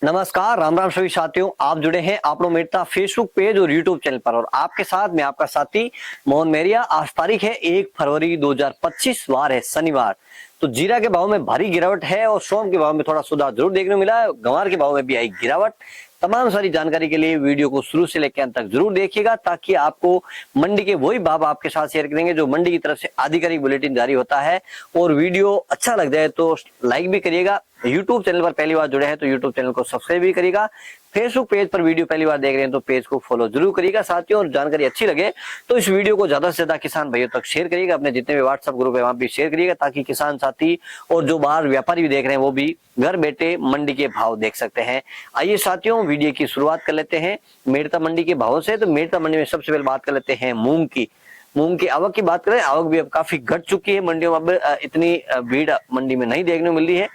नमस्कार, राम राम सभी साथियों। आप जुड़े हैं आपनो मेरता फेसबुक पेज और यूट्यूब चैनल पर और आपके साथ मैं आपका साथी मोहन मेरिया। आज तारीख है 1 फरवरी 2025, वार है शनिवार। तो जीरा के भाव में भारी गिरावट है और सोम के भाव में थोड़ा सुधार जरूर देखने को मिला है। गंवार के भाव में भी आई गिरावट। तमाम सारी जानकारी के लिए वीडियो को शुरू से लेकर अंत तक जरूर देखिएगा, ताकि आपको मंडी के वही भाव आपके साथ शेयर करेंगे जो मंडी की तरफ से आधिकारिक बुलेटिन जारी होता है। और वीडियो अच्छा लग जाए तो लाइक भी करिएगा। यूट्यूब चैनल पर पहली बार जुड़े हैं तो यूट्यूब चैनल को सब्सक्राइब भी करिएगा। फेसबुक पेज पर वीडियो पहली बार देख रहे हैं तो पेज को फॉलो जरूर करिएगा साथियों। और जानकारी अच्छी लगे तो इस वीडियो को ज्यादा से ज्यादा किसान भाइयों तक शेयर करिएगा। अपने जितने भी व्हाट्सएप ग्रुप है वहां भी शेयर करिएगा, ताकि किसान साथी और जो बाहर व्यापारी भी देख रहे हैं वो भी घर बैठे मंडी के भाव देख सकते हैं। आइए साथियों, वीडियो की शुरुआत कर लेते हैं मेरता मंडी के भावों से। तो मेरता मंडी में सबसे पहले बात कर लेते हैं मूंग की आवक की बात करें। आवक भी अब काफी घट चुकी है मंडियों में। अब इतनी भीड़ मंडी में नहीं देखने को मिल रही है।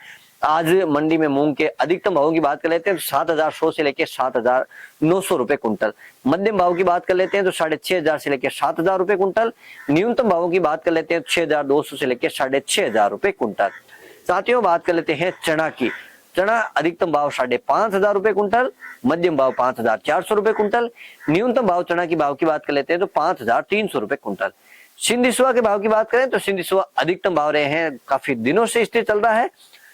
आज मंडी में मूंग के अधिकतम भावों की बात कर लेते हैं तो 7,100 से लेकर 7,900 रुपए कुंटल। मध्यम भाव की बात कर लेते हैं तो 6,500 से लेकर 7,000 रुपए कुंटल। न्यूनतम भावों की बात कर लेते हैं 6,200 से लेकर 6,500 रुपए कुंटल। साथियों, बात कर लेते हैं चना की। चना अधिकतम भाव 5,500 रुपए कुंटल, मध्यम भाव 5,400 रुपए कुंटल। न्यूनतम भाव चना की भाव की बात कर लेते हैं तो 5,300 रुपए कुंटल। सिंधी सुहा के भाव की बात करें तो सिंधी सुहा अधिकतम भाव रहे हैं, काफी दिनों से स्थिर चल रहा है।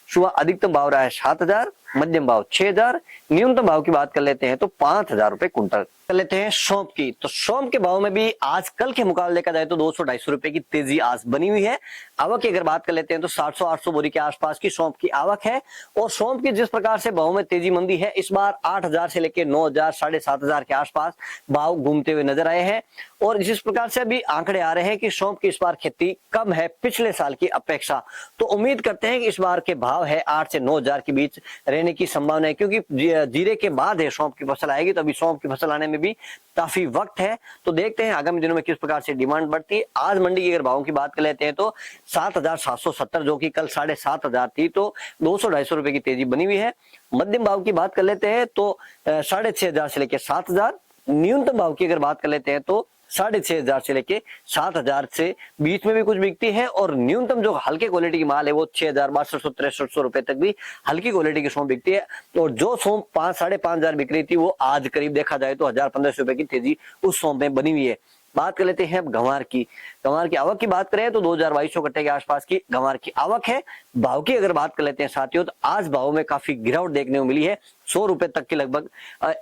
सुहा अधिकतम भाव रहा है 7,000, मध्यम भाव 6,000। न्यूनतम भाव की बात कर लेते हैं तो 5,000 रुपए कुंटल। कर लेते हैं सौंफ की। तो सौंफ के भाव में भी आज कल के मुकाबले देखा जाए तो 200-250 रुपए की तेजी आज बनी हुई है। आवक की अगर बात कर लेते हैं तो 700-800 बोरी के आसपास की सौंफ की आवक है। और सौंफ की जिस प्रकार से भाव में तेजी मंदी है, इस बार 8,000 से लेकर 9,000, 7,500 के आसपास भाव घूमते हुए नजर आए हैं। और जिस प्रकार से अभी आंकड़े आ रहे हैं कि सौंफ की इस बार खेती कम है पिछले साल की अपेक्षा, तो उम्मीद करते हैं कि इस बार के भाव है 8 से 9,000 के बीच रहने की संभावना है। क्योंकि जीरे के बाद है सौंफ की फसल आएगी, तो अभी सौंफ की फसल आने में भी काफी वक्त है। तो देखते हैं आगामी दिनों में किस प्रकार से डिमांड बढ़ती है। आज मंडी की अगर भावों की बात कर लेते हैं तो 7,770, जो कि कल 7,500 थी, तो 200-250 रुपए की तेजी बनी हुई है। मध्यम भाव की बात कर लेते हैं तो 6,500 से लेकर 7,000। न्यूनतम भाव की अगर बात कर लेते हैं तो 6,500 से लेके 7,000 से बीच में भी कुछ बिकती है। और न्यूनतम जो हल्के क्वालिटी की माल है वो 6,000, 6,200-6,300 रुपए तक भी हल्की क्वालिटी की सौंफ बिकती है। और जो सौंफ 5,000-5,500 बिक रही थी वो आज करीब देखा जाए तो 1,000-1,500 रुपए की तेजी उस सौंफ में बनी हुई है। बात कर लेते हैं अब गंवार की। गंवार की आवक की बात करें तो 2,200 कट्टे के आसपास की गंवार की आवक है। भाव की अगर बात कर लेते हैं साथियों तो आज भाव में काफी गिरावट देखने को मिली है। 100 रुपए तक की लगभग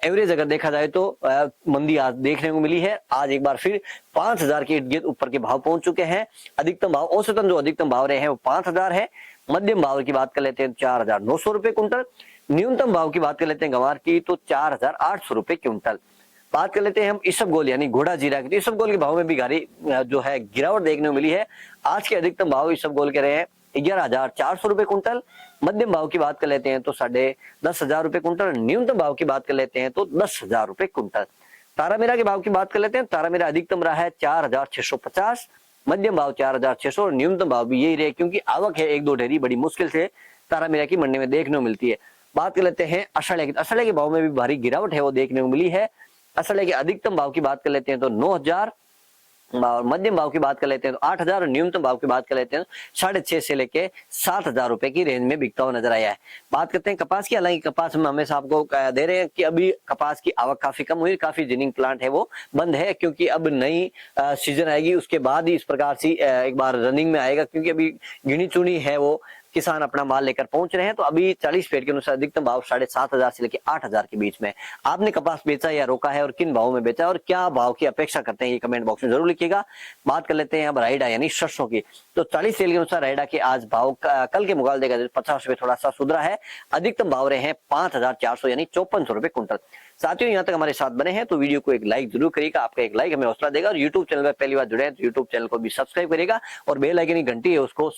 एवरेज अगर देखा जाए तो मंदी आज देखने को मिली है। आज एक बार फिर 5,000 के इर्द गिर्द ऊपर के भाव पहुंच चुके हैं। अधिकतम भाव औसतन जो अधिकतम भाव रहे हैं वो 5,000 है। मध्यम भाव की बात कर लेते हैं 4,900 रुपए कुंटल। न्यूनतम भाव की बात कर लेते हैं गंवार की तो 4,800 रुपए क्विंटल। बात कर लेते हैं हम इसबगोल यानी घोड़ा जीरा की। तो इसबगोल के भाव में भी भारी जो है गिरावट देखने को मिली है। आज के अधिकतम भाव इसबगोल के रहे हैं 11,400 रुपए कुंटल। मध्यम भाव की बात कर लेते हैं तो 10,500 रुपए कुंटल। न्यूनतम भाव की बात कर लेते हैं तो 10,000 रुपए कुंटल। तारामीरा के भाव की बात कर लेते हैं। तारामीरा अधिकतम रहा है 4,650, मध्यम भाव 4,600 और न्यूनतम भाव भी यही रहे, क्योंकि आवक है एक दो ढेरी बड़ी मुश्किल से तारामीरा की मंडी में देखने को मिलती है। बात कर लेते हैं असड़े की। असड़े के भाव में भी भारी गिरावट है वो देखने को मिली है। असड़े के अधिकतम भाव की बात कर लेते हैं तो 9,000, और मध्यम भाव की बात कर लेते हैं तो 8,000 और न्यूनतम भाव की बात कर लेते हैं 6,500 से लेके 7,000 रुपए की रेंज में बिकता हुआ नजर आया है। बात करते हैं कपास की। हालांकि कपास में हमेशा आपको दे रहे हैं कि अभी कपास की आवक काफी कम हुई, काफी जिनिंग प्लांट है वो बंद है, क्योंकि अब नई सीजन आएगी उसके बाद ही इस प्रकार से एक बार रनिंग में आएगा। क्योंकि अभी गिनी चुनी है वो किसान अपना माल लेकर पहुंच रहे हैं। तो अभी 40 पेड़ के अनुसार अधिकतम भाव 7,500 से लेकर 8,000 के बीच में। आपने कपास बेचा या रोका है और किन भावों में बेचा है और क्या भाव की अपेक्षा करते हैं ये कमेंट बॉक्स में जरूर लिखिएगा। बात कर लेते हैं अब राइडा यानी सरसों की। तो 40 सेल के अनुसार राइडा के आज भाव कल के मुकाबले देखा जाए 50 रुपए थोड़ा सा सुधरा है। अधिकतम भाव रहे हैं 5,400 यानी 5400 रुपए कुंटल। साथियों, यहाँ तक हमारे साथ बने हैं तो वीडियो को एक लाइक जरूर करिएगा। आपका एक लाइक हमें हौसला देगा। और यूट्यूब चैनल पर पहली बार जुड़े हैं तो यूट्यूब चैनल को भी सब्सक्राइब करिएगा और बेल आइकन की घंटी है उसको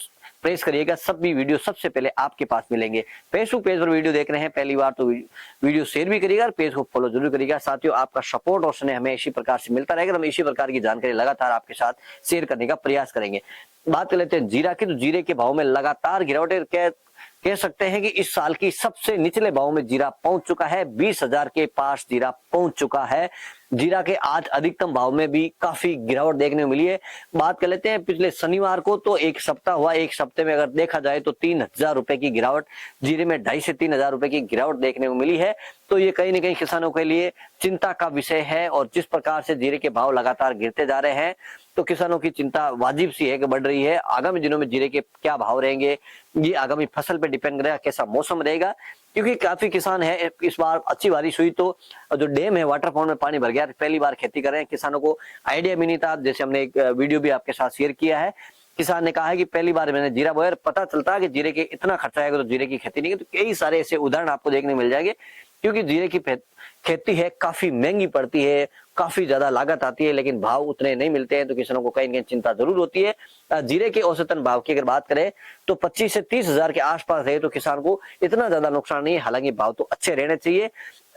प्रेस करिएगा। सभी वीडियो सबसे पहले आपके पास मिलेंगे। फेसबुक पेज पर वीडियो देख रहे हैं पहली बार तो वीडियो शेयर भी करिएगा और पेज को फॉलो जरूर करिएगा। साथियों, आपका सपोर्ट और स्नेह हमें इसी प्रकार से मिलता रहेगा। हम इसी प्रकार की जानकारी लगातार आपके साथ शेयर करने का प्रयास करेंगे। बात कर लेते हैं जीरा की। तो जीरे के भाव में लगातार गिरावट कह सकते हैं कि इस साल की सबसे निचले भाव में जीरा पहुंच चुका है। 20,000 के पास जीरा पहुंच चुका है। जीरा के आज अधिकतम भाव में भी काफी गिरावट देखने को मिली है। बात कर लेते हैं पिछले शनिवार को, तो एक सप्ताह हुआ, एक सप्ते में अगर देखा जाए तो 3,000 रुपए की गिरावट, जीरे में 2,500 से 3,000 रुपए की गिरावट देखने को मिली है। तो ये कहीं ना कहीं किसानों के लिए चिंता का विषय है, और जिस प्रकार से जीरे के भाव लगातार गिरते जा रहे हैं तो किसानों की चिंता वाजिब सी है कि बढ़ रही है। आगामी दिनों में जीरे के क्या भाव रहेंगे ये आगामी फसल पे डिपेंड करेगा, कैसा मौसम रहेगा, क्योंकि काफी किसान है, इस बार अच्छी बारिश हुई तो जो डैम है वाटरफॉल में पानी भर गया, पहली बार खेती कर रहे हैं। किसानों को आइडिया भी नहीं था, जैसे हमने एक वीडियो भी आपके साथ शेयर किया है, किसान ने कहा है कि पहली बार मैंने जीरा बोया, पता चलता है कि जीरे के इतना खर्चा आएगा तो जीरे की खेती नहीं की। तो कई सारे ऐसे उदाहरण आपको देखने मिल जाएंगे, क्योंकि जीरे की खेती है काफी महंगी पड़ती है, काफी ज्यादा लागत आती है, लेकिन भाव उतने नहीं मिलते हैं, तो किसानों को कहीं ना कहीं चिंता जरूर होती है। जीरे के औसतन भाव की अगर बात करें तो 25 से 30 हजार के आसपास रहे तो किसान को इतना ज्यादा नुकसान नहीं है। हालांकि भाव तो अच्छे रहने चाहिए,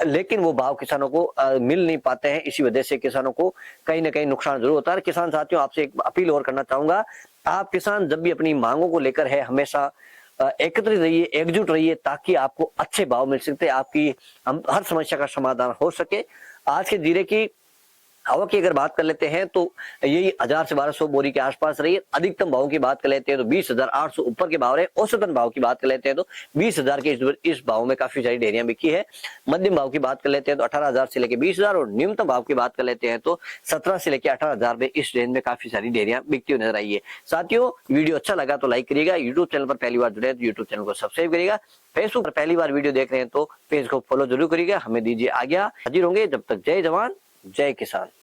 लेकिन वो भाव किसानों को मिल नहीं पाते हैं, इसी वजह से किसानों को कहीं ना कहीं नुकसान जरूर होता है। किसान साथियों, आपसे एक अपील और करना चाहूंगा, आप किसान जब भी अपनी मांगों को लेकर है हमेशा एकत्रित रहिए, एकजुट रहिए, ताकि आपको अच्छे भाव मिल सकते, आपकी हर समस्या का समाधान हो सके। आज के जीरे की आवक की अगर बात कर लेते हैं तो यही 1000 से 1200 बोरी के आसपास रही है। अधिकतम भाव की बात कर लेते हैं तो 20,800 ऊपर के भाव रहे। औसतन भाव की बात कर लेते हैं तो 20,000 के इस भाव में काफी सारी डेयरियां बिकी है। मध्यम भाव की बात कर लेते हैं तो 18,000 से लेकर 20,000, और न्यूनतम भाव की बात कर लेते हैं तो 17 से लेकर 18,000 में इस रेंज में काफी सारी डेयरियां बिकती हुई नजर आई है। साथियों, वीडियो अच्छा लगा तो लाइक करिएगा, यूट्यूब चैनल पर पहली बार जुड़े हैं तो यूट्यूब चैनल को सब्सक्राइब करिएगा, फेसबुक पर पहली बार वीडियो देख रहे हैं तो पेज को फॉलो जरूर करिएगा। हमें दीजिए आज्ञा, हाजिर होंगे, जब तक जय जवान जय किसान।